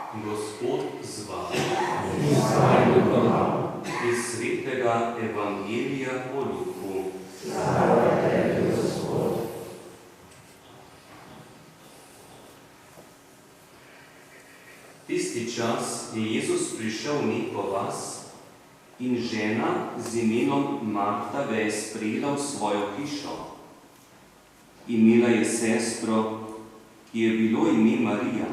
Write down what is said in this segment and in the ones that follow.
Gospod z vami iz svetega Evangelija po Luku. Tisti čas je Jezus prišel v neko vas in žena z imenom Marta ga je sprejela v svojo hišo. Imela je sestro, ki je bilo ime Marija.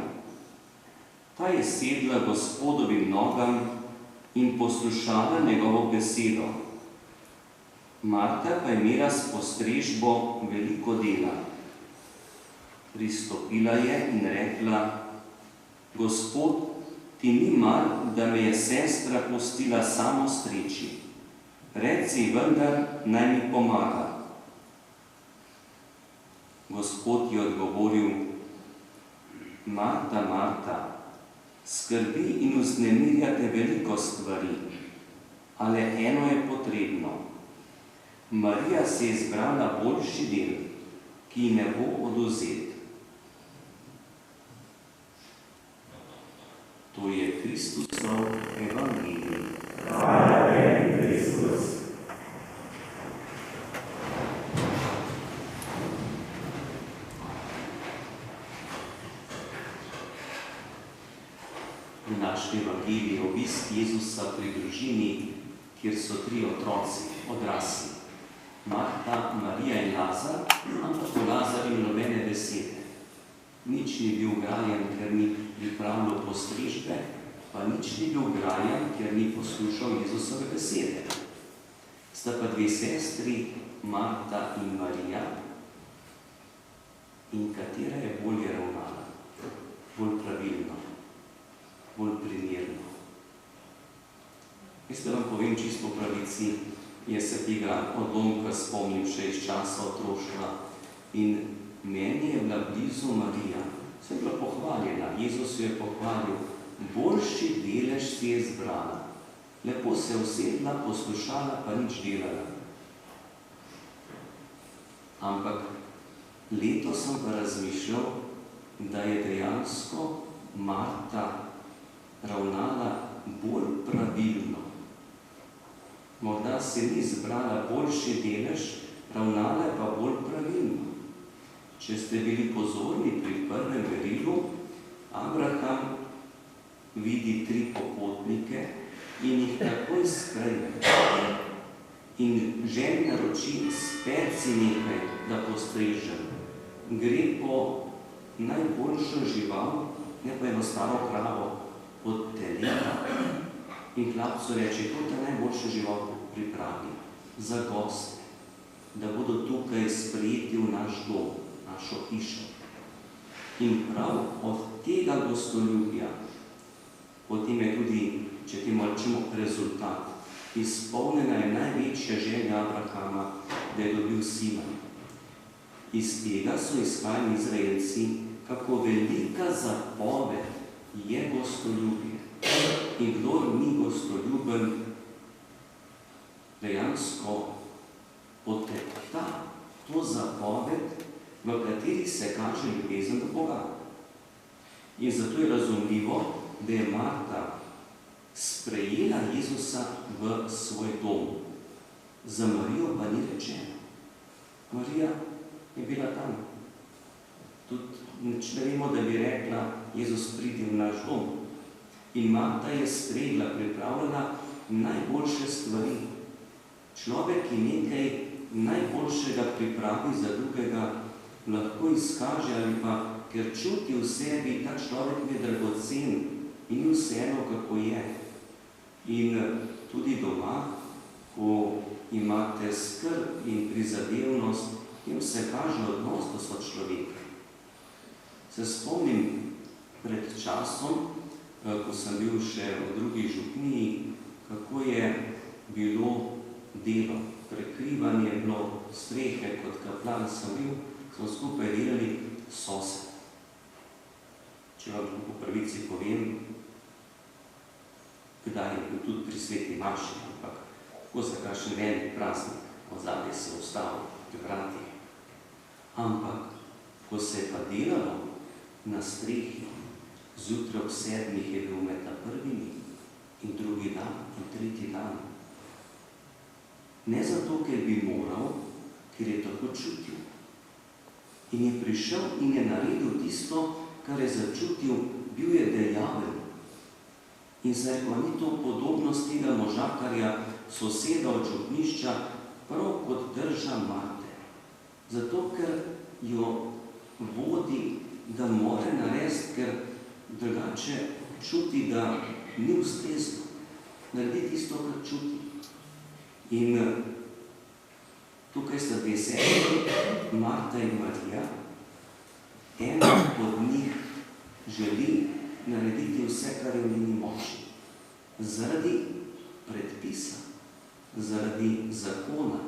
Ta je sedla Gospodovim nogam in poslušala njegovo besedo. Marta pa je imela s postrežbo veliko dela. Pristopila je in rekla: Gospod, ti ni mar, da me je sestra pustila samo streči. Reci vendar, naj mi pomaga. Gospod je odgovoril: Marta, Marta, skrbi in vznemirjate veliko stvari, ale eno je potrebno. Marija se je izbrala boljši del, ki ji ne bo odvzet. To je Kristusov evangelij. Hvala tebi, Kristus. V našem evangeliju je obisk Jezusa pri družini, kjer so 3 otroci, odrasli. Marta, Marija in Lazar, ampak o Lazarju nobene besede. Nič ni bil grajen, ker ni pripravljal postrežbe, pa nič ni bil grajen, ker ni poslušal Jezusove besede. Sta pa 2 sestri, Marta in Marija, in katera je bolje ravnala, bolj pravilno, bolj primerno. Jaz vam povem čisto po pravici, jaz se tega odlomka spomnim še iz časa otroštva in meni je bila blizu Marija. Se je bila pohvaljena, Jezus jo je pohvalil, boljši delež si je zbrala. Lepo se je usedla, poslušala, pa nič delala. Ampak letos sem pa razmišljal, da je dejansko Marta ravnala bolj pravilno. Morda se ni zbrala boljši delež, ravnala je pa bolj pravilno. Če ste bili pozorni pri prvem verilu, Abraham vidi 3 popotnike in jih takoj sprejme. In ženi naroči: speci nekaj, da postrežem. Gre po najboljšo žival, ne pa eno staro kravo, od teleta. In hlapcu reče: to je najboljša žival pripravi za goste, da bodo tukaj sprejeti v naš dom, našo hišo. In prav od tega gostoljubja, potem je tudi, če temu rečemo, rezultat. Izpolnjena je največja želja Abrahama, da je dobil sina. Iz tega so izhajali Izraelci, kako velika zapoved je gostoljubje. In kdor ni gostoljuben, dejansko potepta to zapoved, v kateri se kaže ljubezen do Boga. In zato je razumljivo, da je Marta sprejela Jezusa v svoj dom. Za Marijo pa ni rečeno. Marija je bila tam. Tudi nič ne vemo, da bi rekla: Jezus, pridi v naš dom. In Marta je sprejela, pripravljala najboljše stvari. Človek, ki nekaj najboljšega pripravi za drugega, lahko izkaže ali pa, ker čuti v sebi, ta človek je dragocen in ni vseeno, kako je. In tudi doma, ko imate skrb in prizadevnost, tem se kaže odnos do sočloveka. Se spomnim pred časom, ko sem bil še v drugi župniji, kako je bilo delo, prekrivanje je bilo strehe, kot kaplan sem bil, smo skupaj delali sosed. Če vam po pravici povem, kdaj je bil tudi pri sveti maši, ampak ko za kakšen velik praznik, odzadaj se ustavil pri vratih. Ampak, ko se je pa delalo na strehi, Zjutraj ob 7 je bil med prvimi in drugi dan in tretji dan. Ne zato, ker bi moral, ker je tako čutil. In je prišel in je naredil tisto, kar je začutil, bil je dejaven. In zdaj pa ni to podobnost tega možakarja, soseda od župnišča, prav kot drža Marte. Zato, ker jo vodi, da more narediti, ker drugače čuti, da ni ustrezno. Naredi tisto, kar čuti. In tukaj sta dve sestri, Marta in Marija. Ena od njih želi narediti vse, kar je v njeni moči. Zaradi predpisa, zaradi zakona.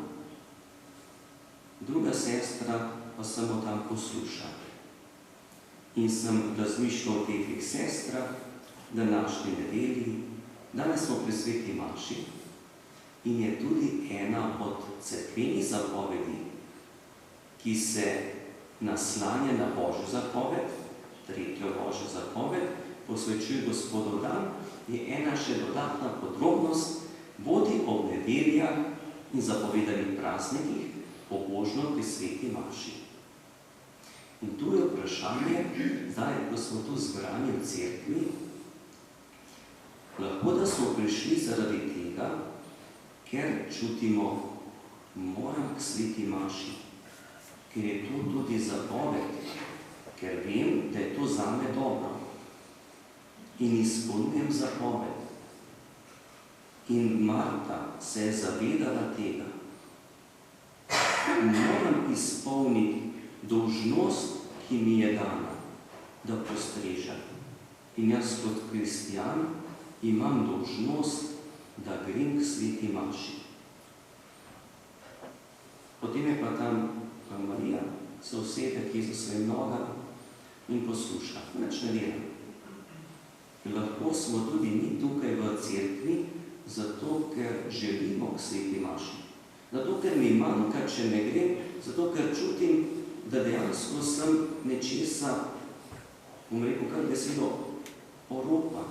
Druga sestra pa samo tam posluša. In sem razmišljal o teh dveh sestrah, današnji nedelji. Danes smo pri sveti maši in je tudi ena od cerkvenih zapovedi, ki se naslanja na Božjo zapoved, tretjo Božjo zapoved, posvečuje Gospodov dan, je ena še dodatna podrobnost, vodi ob nedeljah in zapovedanih praznikih pobožno pri sveti maši. In tu je vprašanje, zdaj, ko smo tu zbrani v cerkvi, lahko da smo prišli zaradi tega, ker čutimo, moram k sveti maši, ker je to tudi zapoved, ker vem, da je to zame dobro in izpolnjujem zapoved. In Marta se je zavedala tega. Moram izpolniti dolžnost, ki mi je dana, da postrežem. In jaz kot kristjan imam dolžnost, da grem k sveti maši. Potem je pa tam Marija, se usede k Jezusovim nogam in posluša. Nič ne dela. Lahko smo tudi mi tukaj v cerkvi, zato ker želimo k sveti maši. Zato ker mi manjka, če ne grem, zato ker čutim, da dejansko sem nečesa, bom rekel kar besedo, oropa.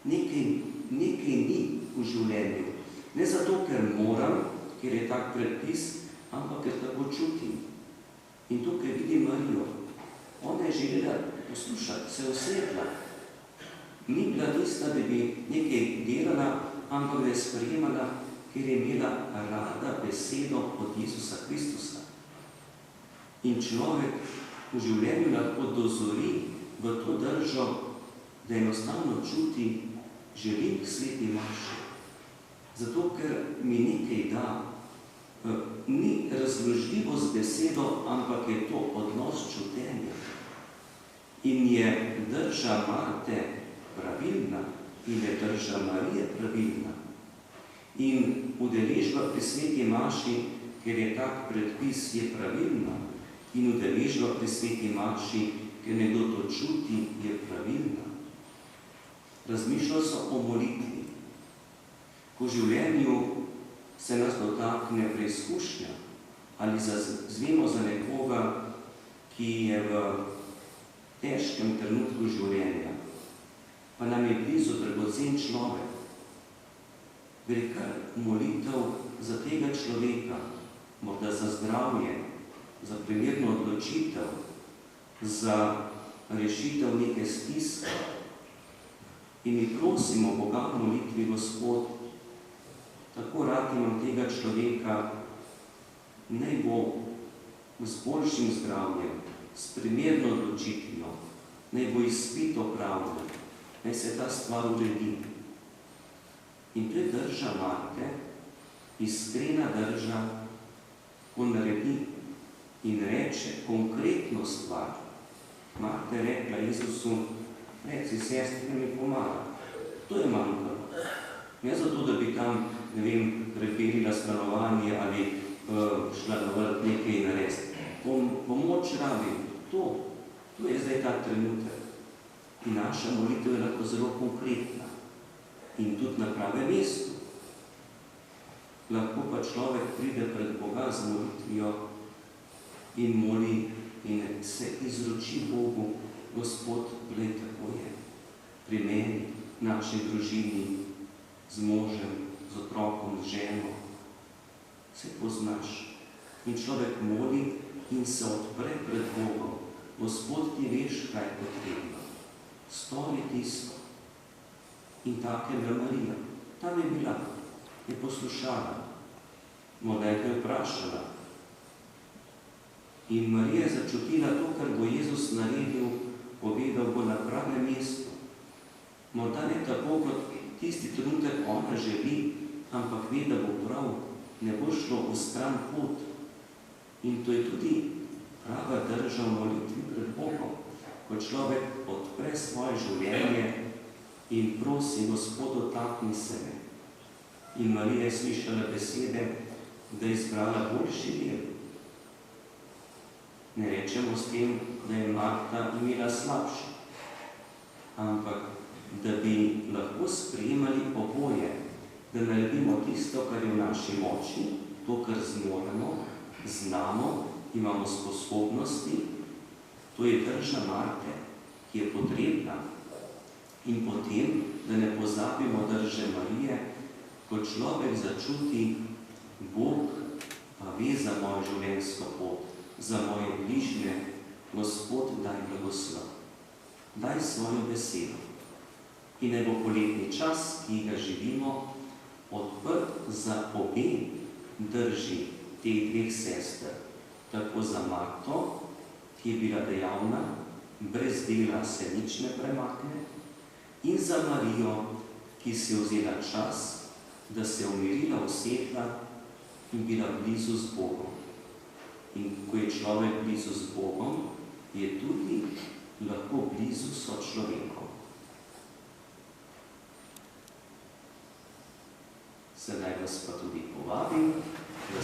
Nekaj ni v življenju. Ne zato, ker moram, ker je tak predpis, ampak ker tako čutim. In tukaj vidim Marijo. Ona je želela poslušati, se je usedla. Ni bila tista, da bi nekaj delala, ampak da je sprejemala, ker je imela rada besedo od Jezusa Kristusa. In človek v življenju lahko dozori v to držo, da enostavno čuti, želim k sveti maši. Zato, ker mi nekaj da, ni razložljivo z besedo, ampak je to odnos čutenja. In je drža Marte pravilna in je drža Marije pravilna. In udeležba pri sveti maši, ker je tak predpis, je pravilna. In udeležba pri sveti maši, ker nekdo to čuti, je pravilna. Razmišljal so o molitvi. Ko v življenju se nas dotakne preizkušnja ali zvemo za nekoga, ki je v težkem trenutku življenja, pa nam je blizu dragocen človek, gre kar molitev za tega človeka, morda za zdravje, za primerno odločitev, za rešitev neke stiske. In mi prosimo Boga v molitvi, Gospod, tako rad imam tega človeka, naj bo z boljšim zdravjem, s primerno odločitvijo, naj bo izpit opravljen, naj se ta stvar uredi. In to je drža Marte, iskrena drža, ko naredi in reče konkretno stvar. Marta je rekla Jezusu, reci sestri, da mi pomaga. To je manjkalo. Ne zato, da bi tam, ne vem, preperila stanovanje ali šla na vrt nekaj narediti. Pomoč rabim. To je zdaj ta trenutek. In naša molitev je lahko zelo konkretna. In tudi na pravem mestu. Lahko pa človek pride pred Boga z molitvijo in moli in se izroči Bogu Gospod, glej, tako je. Pri meni, naši družini, z možem, z otrokom, z ženo. Se poznaš. In človek moli in se odpre pred Bogom. Gospod, ti veš, kaj je potrebno. Stori tisto. In tako je bila Marija. Tam je bila, je poslušala. Morda je vprašala. In Marija je začutila to, kar bo Jezus naredil, povedal bo na pravem mestu. Morda ne tako, kot tisti trenutek ona želi, ampak ve, da bo prav, ne bo šlo v stran pot. In to je tudi prava drža v molitvi pred Bogom, ko človek odpre svoje življenje in prosi, Gospod, dotakni se me. In Marija je slišala besede, da je izbrala boljši del. Ne rečemo s tem, da je Marta imela slabši, ampak da bi lahko sprejemali oboje, da naredimo tisto, kar je v naši moči, to, kar zmoremo, znamo, imamo sposobnosti, to je drža Marte, ki je potrebna. In potem, da ne pozabimo drže Marije, ko človek začuti, Bog pa ve za mojo življenjsko pot, za moje bližnje, Gospod, daj blagoslov, daj svojo besedo. In ne bo poletni čas, ki ga živimo, odprt za obe drži teh dveh sester, tako za Marto, ki je bila dejavna, brez dela se nič ne premakne, in za Marijo, ki si je vzela čas, da se je umirila, usedla in bila blizu z Bogom. In ko je človek blizu z Bogom, je tudi lahko blizu sočlovekom. Sedaj vas pa tudi povabim, da